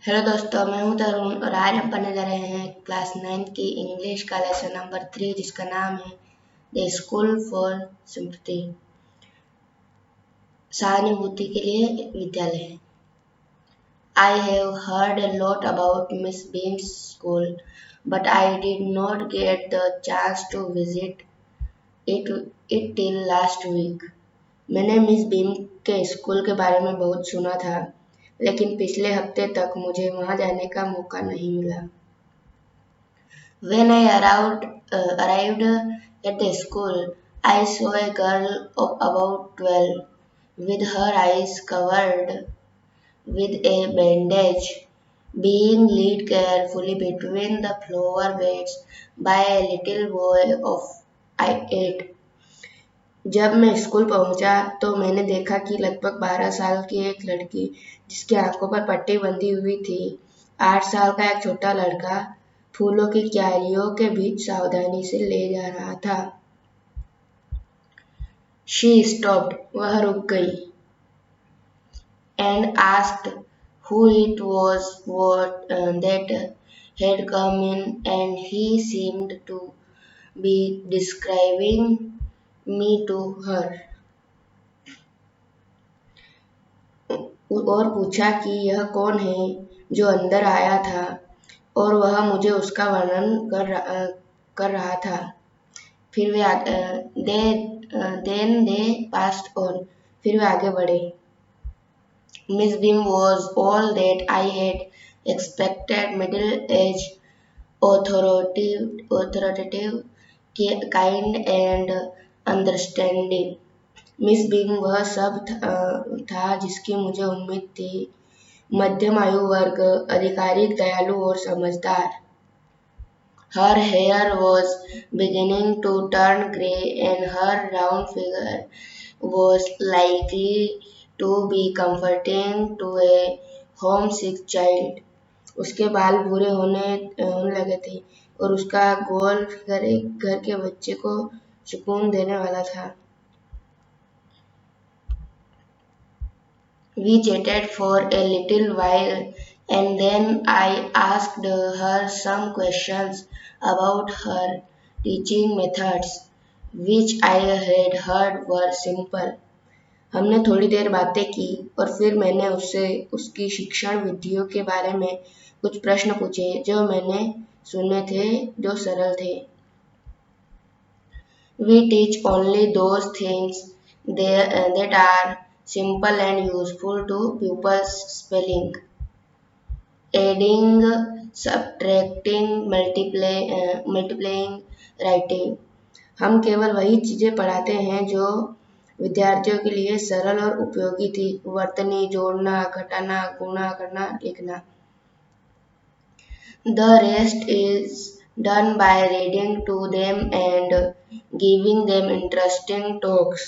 Hello दोस्तों, मैं हूं तरुण और आज हम पढ़ने जा रहे हैं क्लास 9 की इंग्लिश का लेसन नंबर 3 जिसका नाम है द स्कूल फॉर सिंपैथी। सहानुभूति के लिए विद्यालय। I have heard a lot about Miss Beam's school, but I did not get the chance to visit it till last week. मैंने मिस बीम के स्कूल के बारे में बहुत सुना था, लेकिन पिछले हफ्ते तक मुझे वहां जाने का मौका नहीं मिला। When I arrived at the school, I saw a girl of about 12, with her eyes covered with a bandage, being led carefully between the flower beds by a little boy of 8. जब मैं school पहुंचा तो मैंने देखा कि लगभग 12 साल की एक लड़की जिसकी आंखों पर पट्टी बंधी हुई थी, 8 साल का एक छोटा लड़का फूलों की क्यारियों के बीच सावधानी से ले जा रहा था। She stopped, वह रुक गई, and asked who it was that had come in, and he seemed to be describing me to her. और पूछा कि यह कौन है जो अंदर आया था, और वह मुझे उसका वर्णन कर रहा था। फिर they passed on, फिर वे आगे बढ़े। Miss Beam was all that I had expected, middle-aged, authoritative, kind and understanding. Miss beam वह सब था जिसकी मुझे उम्मीद थी, मध्यम आयु वर्ग, आधिकारिक, दयालु और समझदार। Her hair was beginning to turn grey and her round figure was likely to be comforting to a homesick child. उसके बाल भूरे होने लगे थे और उसका गोल फिगर एक घर के बच्चे को सुकून देने वाला था। We chatted for a little while, and then I asked her some questions about her teaching methods, which I had heard were simple. हमने थोड़ी देर बातें की और फिर मैंने उससे उसकी शिक्षण विधियों के बारे में कुछ प्रश्न पूछे जो मैंने सुने थे, जो सरल थे। We teach only those things that are simple and useful to pupils: spelling, adding, subtracting, multiplying, writing. हम केवल वही चीजें पढ़ाते हैं जो विद्यार्थियों के लिए सरल और उपयोगी थी: वर्तनी, जोड़ना, घटाना, गुणा करना, लिखना। The rest is done by reading to them and giving them interesting talks.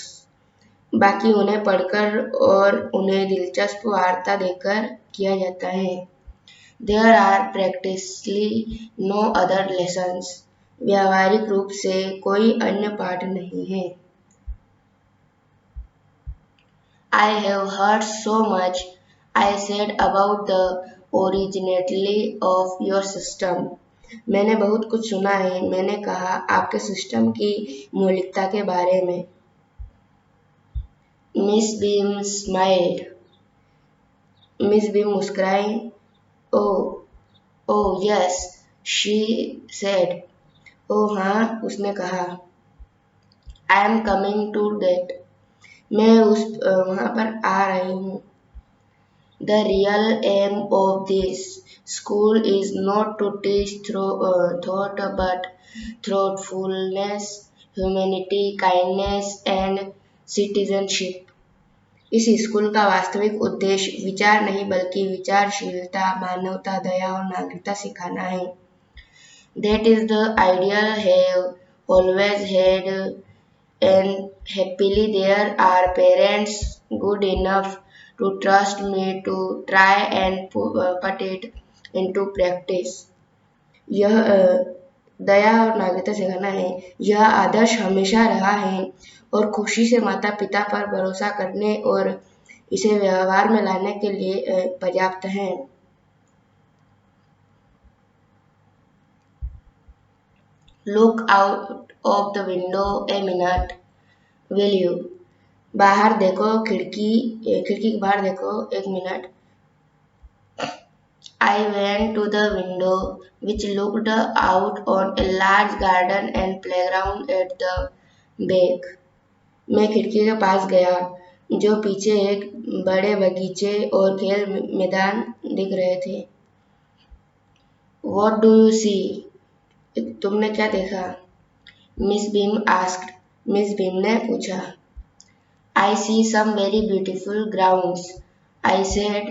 बाकी उन्हें पढ़कर और उन्हें दिलचस्प वार्ता देकर किया जाता है। There are practically no other lessons. व्यावहारिक रूप से कोई अन्य पाठ नहीं है। I have heard so much, I said, about the originality of your system. मैंने बहुत कुछ सुना है, मैंने कहा, आपके सिस्टम की मौलिकता के बारे में। Miss Beam smiled. Miss Beam मुस्कुराई। Oh yes, she said. Oh हाँ, उसने कहा। I am coming to that. मैं वहाँ पर आ रही हूँ। The real aim of this school is not to teach thought but thoughtfulness, humanity, kindness and citizenship. इस स्कूल का वास्तविक उद्देश्य विचार नहीं बल्कि विचारशीलता, मानवता, दया और नागरिकता सिखाना है। That is the ideal I have always had, and happily there are parents good enough to trust me to try and put it into practice. यह दया और नागरिकता सिखाना है। यह आदर्श हमेशा रहा है और खुशी से माता पिता पर भरोसा करने और इसे व्यवहार में लाने के लिए पर्याप्त है। Look out of the window a minute, will you? बाहर देखो, खिड़की के बाहर देखो एक minute. I went to the window, which looked out on a large garden and playground at the back. मैं खिड़की के पास गया, जो पीछे एक बड़े बगीचे और खेल मैदान दिख रहे थे। What do you see? तुमने क्या देखा? Miss Beam asked. Miss beam ने पूछा। I see some very beautiful grounds, I said.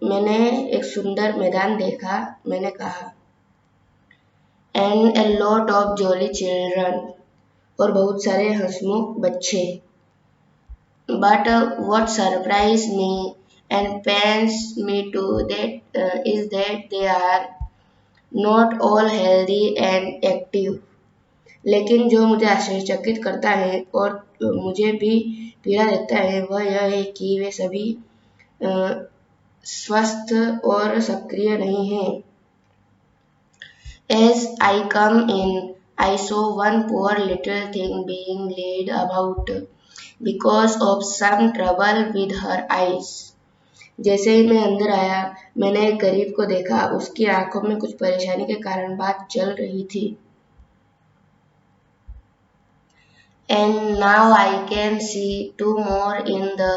मैंने एक सुंदर मैदान देखा, मैंने कहा। And a lot of jolly children, और बहुत सारे हंसमुख बच्चे। But what surprised me and pains me too is that they are not all healthy and active. लेकिन जो मुझे आश्चर्यचकित करता है और मुझे भी पीड़ा देता है वह यह है कि वे सभी स्वस्थ और सक्रिय नहीं हैं। As I come in, I saw one poor little thing being laid about because of some trouble with her eyes. जैसे ही मैं अंदर आया, मैंने एक गरीब को देखा, उसकी आंखों में कुछ परेशानी के कारण बात चल रही थी। And now I can see two more in the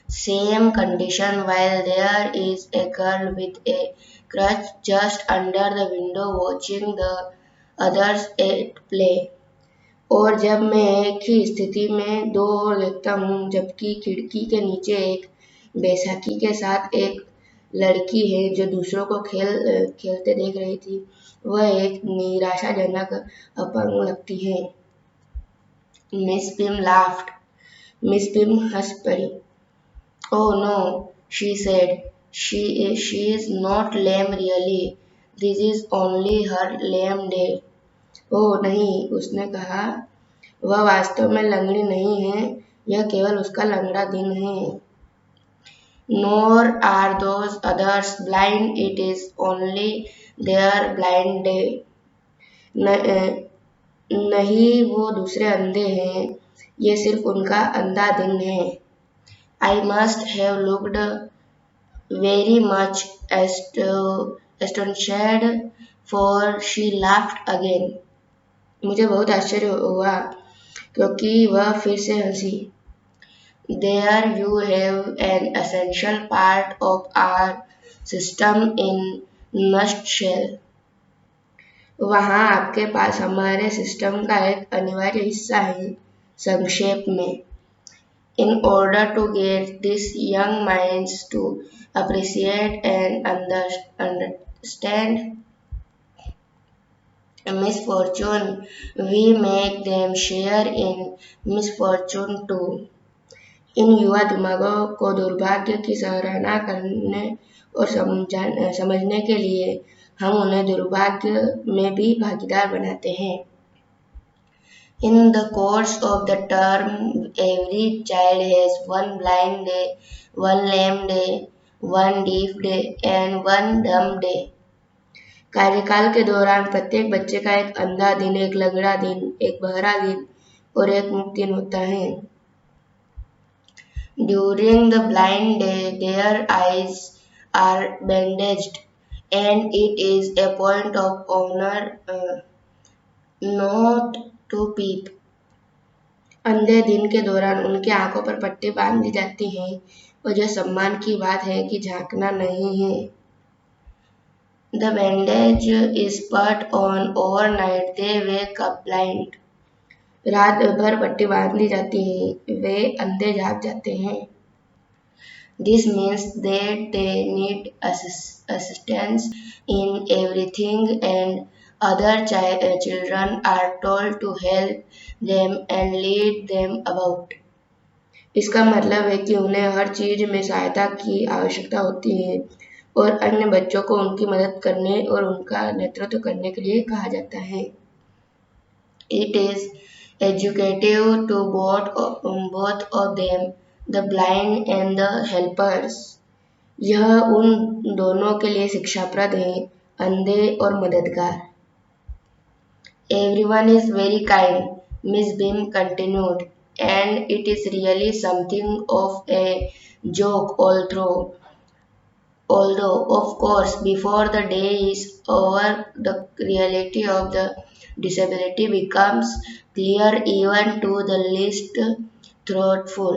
same condition while there is a girl with a crutch just under the window watching the others at play. और जब मैं एक ही स्थिति में दो और देखता हूँ, जबकि खिड़की के नीचे एक बैसाखी के साथ एक लड़की है जो दूसरों को खेलते देख रही थी, वह एक निराशाजनक अपंग लगती है। Miss Pim laughed. Miss Pim हंस पड़ी। Oh no, she said. She is not lame really. This is only her lame day. ओह नहीं, उसने कहा, वह वास्तव में लंगड़ी नहीं है, यह केवल उसका लंगड़ा दिन है। Nor are those others blind, it is only their blind day. नहीं वो दूसरे अंधे हैं, ये सिर्फ उनका अंधा दिन है। I must have looked very much astonished, for she laughed again. मुझे बहुत आश्चर्य हुआ क्योंकि वह फिर से हंसी। There you have an essential part of our system in nutshell. वहाँ आपके पास हमारे सिस्टम का एक अनिवार्य हिस्सा है, संक्षेप में। In order to get these young minds to appreciate and understand misfortune, we make them share in misfortune too. इन युवा दिमागों को दुर्भाग्य की सराहना करने और समझने के लिए हम उन्हें दुर्भाग्य में भी भागीदार बनाते हैं। In the course of the term, every child has one blind day, one lame day, one deaf day, and one dumb day. कार्यकाल के दौरान प्रत्येक बच्चे का एक अंधा दिन, एक लंगड़ा दिन, एक बहरा दिन और एक मूक दिन होता है। During the blind day, their eyes are bandaged, and it is a point of honor not to peep. अंधे दिन के दौरान उनकी आंखों पर पट्टी बांध दी जाती है और यह सम्मान की बात है कि झांकना नहीं है। The bandage is put on overnight. They wake up blind. रात भर पट्टी बांध दी जाती है, वे अंधे जाग जाते हैं। This means that they need assistance in everything, and other children are told to help them and lead them about. इसका मतलब है कि उन्हें हर चीज में सहायता की आवश्यकता होती है और अन्य बच्चों को उनकी मदद करने और उनका नेतृत्व करने के लिए कहा जाता है। It is educative to both of them, the blind and the helpers. यह उन दोनों के लिए शिक्षाप्रद है, अंधे और मददगार। Everyone is very kind, Miss Beam continued, and it is really something of a joke although of course before the day is over the reality of the disability becomes clear even to the least thoughtful।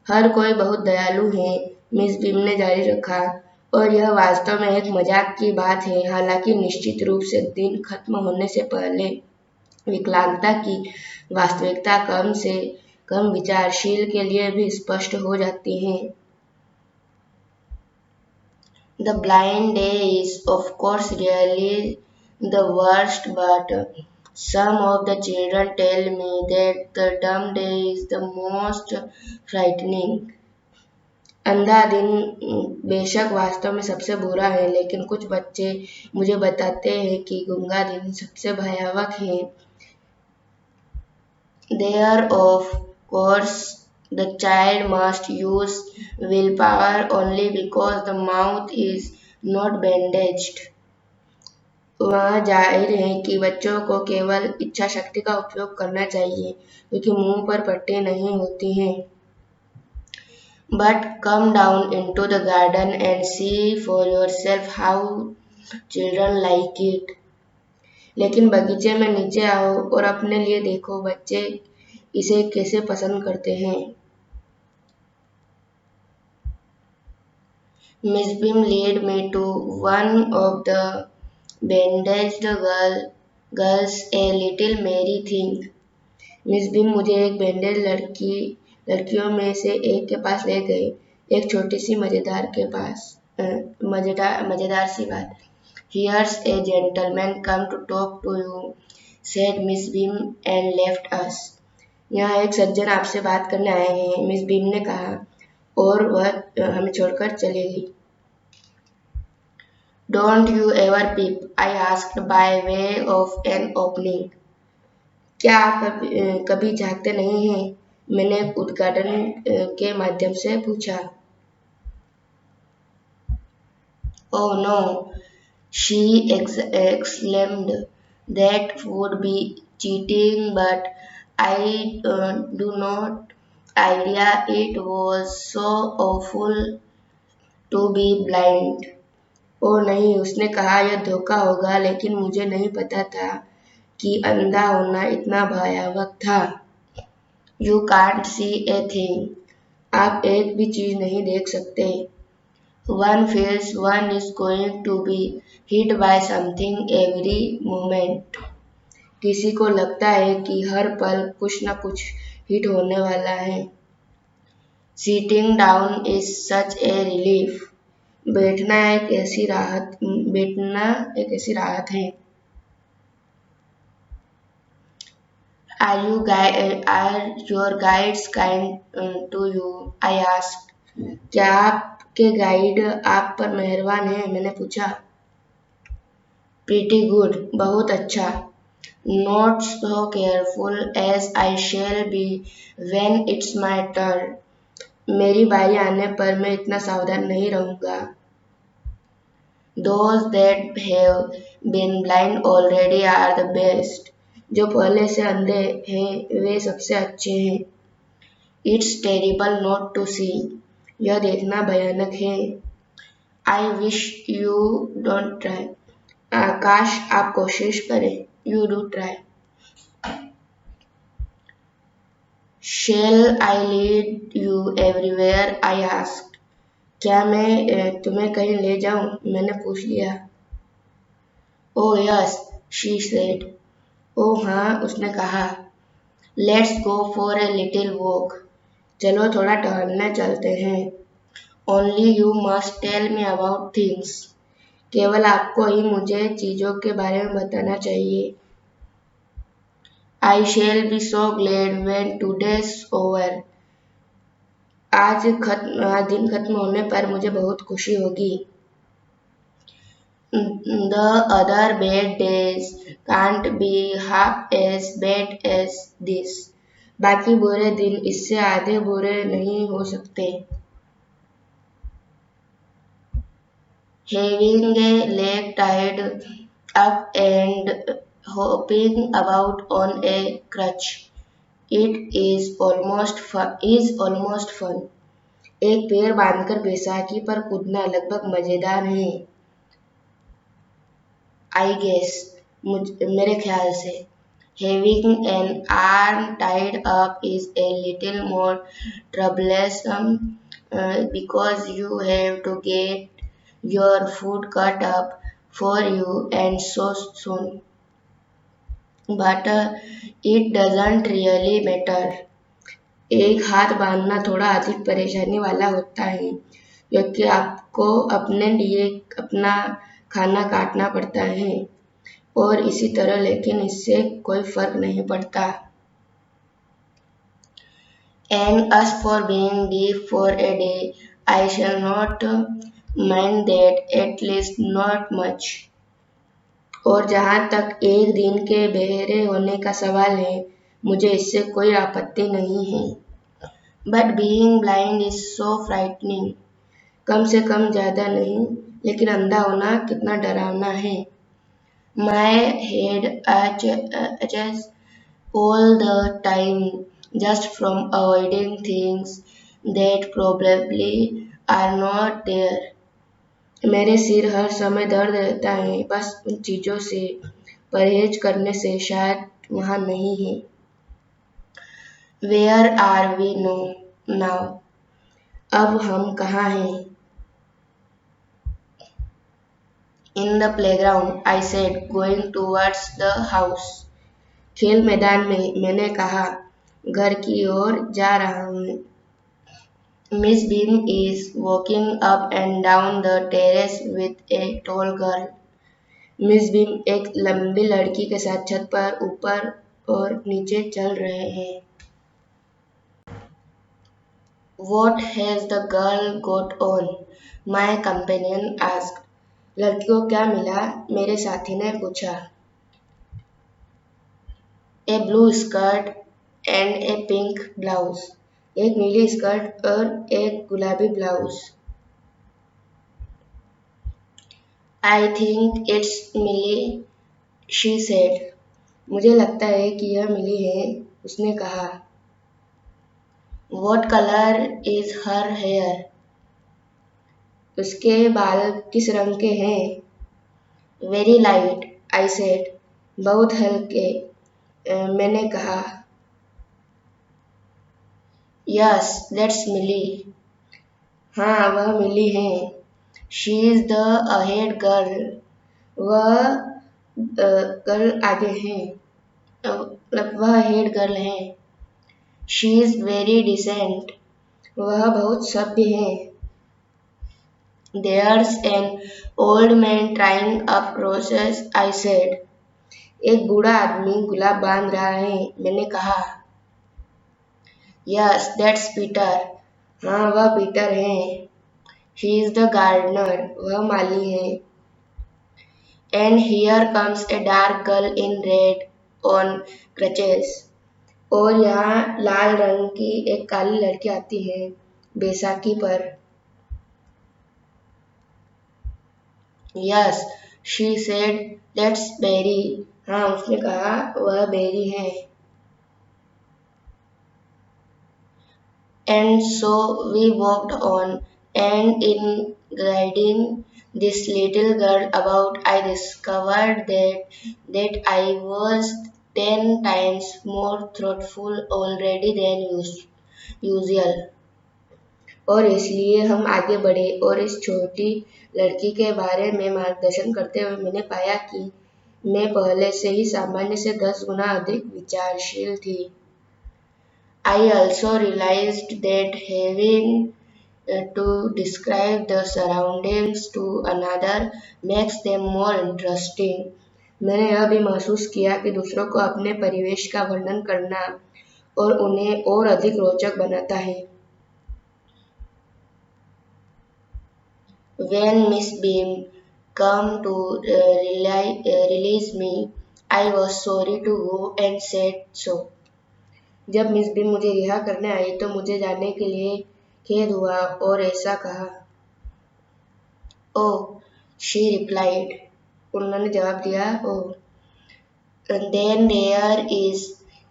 हर कोई बहुत दयालु है, miss बिम ने जारी रखा, और यह वास्तव में एक मजाक की बात है। हालांकि निश्चित रूप से दिन खत्म होने से पहले विकलांगता की वास्तविकता कम से कम विचारशील के लिए भी स्पष्ट हो जाती है। The blind day is of course really the worst, but some of the children tell me that the dumb day is the most frightening। अंधा दिन बेशक वास्तव में सबसे बुरा है, लेकिन कुछ बच्चे मुझे बताते हैं कि गूंगा दिन सबसे भयावह है। There, of course, the child must use willpower only because the mouth is not bandaged। वह जाहिर है कि बच्चों को केवल इच्छा शक्ति का उपयोग करना चाहिए क्योंकि मुंह पर पट्टी नहीं होती हैं। But come down into the garden and see for yourself how children like it। लेकिन बगीचे में नीचे आओ और अपने लिए देखो बच्चे इसे कैसे पसंद करते हैं। Miss Beam led me to one of the bandaged girls, a little merry thing। Miss beam मुझे एक बैंडेज लड़कियों में से एक के पास ले गए, एक छोटी सी मजेदार सी बात। Here's a gentleman come to talk to you, said Miss Beam and left us। यहाँ एक सज्जन आपसे बात करने आए हैं, मिस बीम ने कहा, और वह हमें छोड़कर चली गई। Don't you ever peep? I asked by way of an opening। क्या आप कभी झांकते नहीं हैं? मैंने उद्घाटन के माध्यम से पूछा। Oh no, she exclaimed, that would be cheating, but I do not idea it was so awful to be blind। ओ नहीं, उसने कहा, यह धोखा होगा, लेकिन मुझे नहीं पता था कि अंधा होना इतना भयावह था। You can't see a thing। आप एक भी चीज नहीं देख सकते। One feels one is going to be hit by something every moment। किसी को लगता है कि हर पल कुछ न कुछ हिट होने वाला है। Sitting down is such a relief। बैठना एक ऐसी राहत है। Are your guides kind to you? I asked। क्या आपके गाइड आप पर मेहरबान हैं? मैंने पूछा। Pretty good। बहुत अच्छा। Not so careful as I shall be when it's my turn। मेरी बारी आने पर मैं इतना सावधान नहीं रहूंगा। Those that have been blind already are the best। जो पहले से अंधे हैं वे सबसे अच्छे हैं। It's terrible not to see। यह देखना भयानक है। I wish you don't try। काश आप कोशिश करें। You do try। Shall I lead you everywhere? I asked। क्या मैं तुम्हें कहीं ले जाऊं? मैंने पूछ लिया। Oh yes, she said। Oh हाँ, उसने कहा। Let's go for a little walk। चलो थोड़ा टहलने चलते हैं। Only you must tell me about things। केवल आपको ही मुझे चीजों के बारे में बताना चाहिए। I shall be so glad when today's over। आज दिन खत्म होने पर मुझे बहुत खुशी होगी। The other bad days can't be half as bad as this। बाकी बुरे दिन इससे आधे बुरे नहीं हो सकते। having a leg tied up and hopping about on a crutch. It is almost fun. एक पैर बांधकर बैसाखी पर कूदना लगभग मजेदार है। आई गेस मेरे ख्याल से having an arm tied up is a little more troublesome because you have to get your food cut up for you and so soon. But it doesn't really matter. एक हाथ बांधना थोड़ा अधिक परेशानी वाला होता है क्योंकि आपको अपने लिए अपना खाना काटना पड़ता है और इसी तरह, लेकिन इससे कोई फर्क नहीं पड़ता। And as for being deaf for a day, I shall not mind that, at least not much. और जहाँ तक एक दिन के बहरे होने का सवाल है, मुझे इससे कोई आपत्ति नहीं है। But being blind is so frightening. कम से कम ज़्यादा नहीं, लेकिन अंधा होना कितना डरावना है। My head aches all the time just from avoiding things that probably are not there. मेरे सिर हर समय दर्द रहता है बस उन चीज़ों से परहेज करने से शायद वहाँ नहीं है। Where are we now? अब हम कहाँ हैं? In the playground, I said, going towards the house. खेल मैदान में, मैंने कहा, घर की ओर जा रहा हूँ। Miss Beam is walking up and down the terrace with a tall girl. Miss beam एक लंबी लड़की के साथ छत पर ऊपर और नीचे चल रहे हैं। What has the girl got on? My companion asked. लड़की को क्या मिला? मेरे साथी ने पूछा। A blue skirt and a pink blouse. एक नीली स्कर्ट और एक गुलाबी blouse. I think it's Millie, she said. मुझे लगता है कि यह मिली है, उसने कहा। What color is her hair? उसके बाल किस रंग के हैं? Very light, I said. बहुत हल्के, मैंने कहा। Yes, that's Millie. हाँ, वह मिली है। She is the ahead girl. वह गर्ल आगे है, मतलब वह हेड गर्ल है। She is very decent. वह बहुत सभ्य है। There's an old man tying up roses, I said. एक बूढ़ा आदमी गुलाब बांध रहा है, मैंने कहा। Yes, that's Peter. हाँ, वह पीटर है। He is the gardener. वह माली है। And here comes a dark girl in red on crutches. और यहाँ लाल रंग की एक काली लड़की आती है बैसाखी पर। Yes, she said, that's Berry. हाँ, उसने कहा वह बेरी है। And so we walked on, and in guiding this little girl about, I discovered that I was 10 times more thoughtful already than usual. और इसलिए हम आगे बढ़े और इस छोटी लड़की के बारे में मार्गदर्शन करते हुए मैंने पाया कि मैं पहले से ही सामान्य से 10 गुना अधिक विचारशील थी। I also realized that having to describe the surroundings to another makes them more interesting. मैंने यह भी महसूस किया कि दूसरों को अपने परिवेश का वर्णन करना और उन्हें और अधिक रोचक बनाता है। When Miss Beam came to release me, I was sorry to go and said so. जब मिस बीम मुझे रिहा करने आई तो मुझे जाने के लिए खेद हुआ और ऐसा कहा। Oh, She replied. उन्होंने जवाब दिया, oh, then there is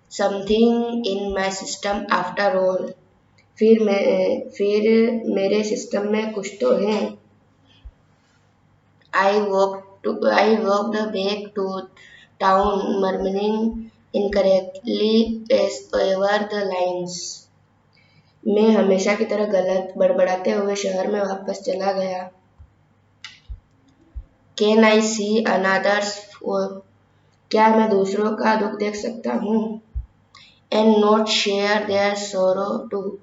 something in my system after all. फिर मेरे सिस्टम में कुछ तो है. I walked back to town, murmuring incorrectly as ever the lines. मैं हमेशा की तरह गलत बड़बड़ाते हुए शहर में वापस चला गया. Can I see another's? क्या मैं दूसरों का दुख देख सकता हूँ? And not share their sorrow too.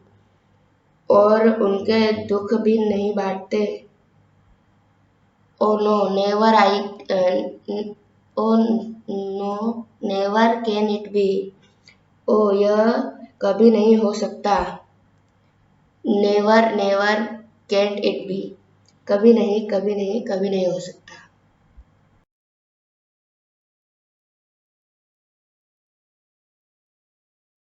और उनके दुख भी नहीं बांटते. Oh no, never can it be. Oh, यह कभी नहीं हो सकता. Never can't it be. कभी नहीं, कभी नहीं, कभी नहीं हो सकता.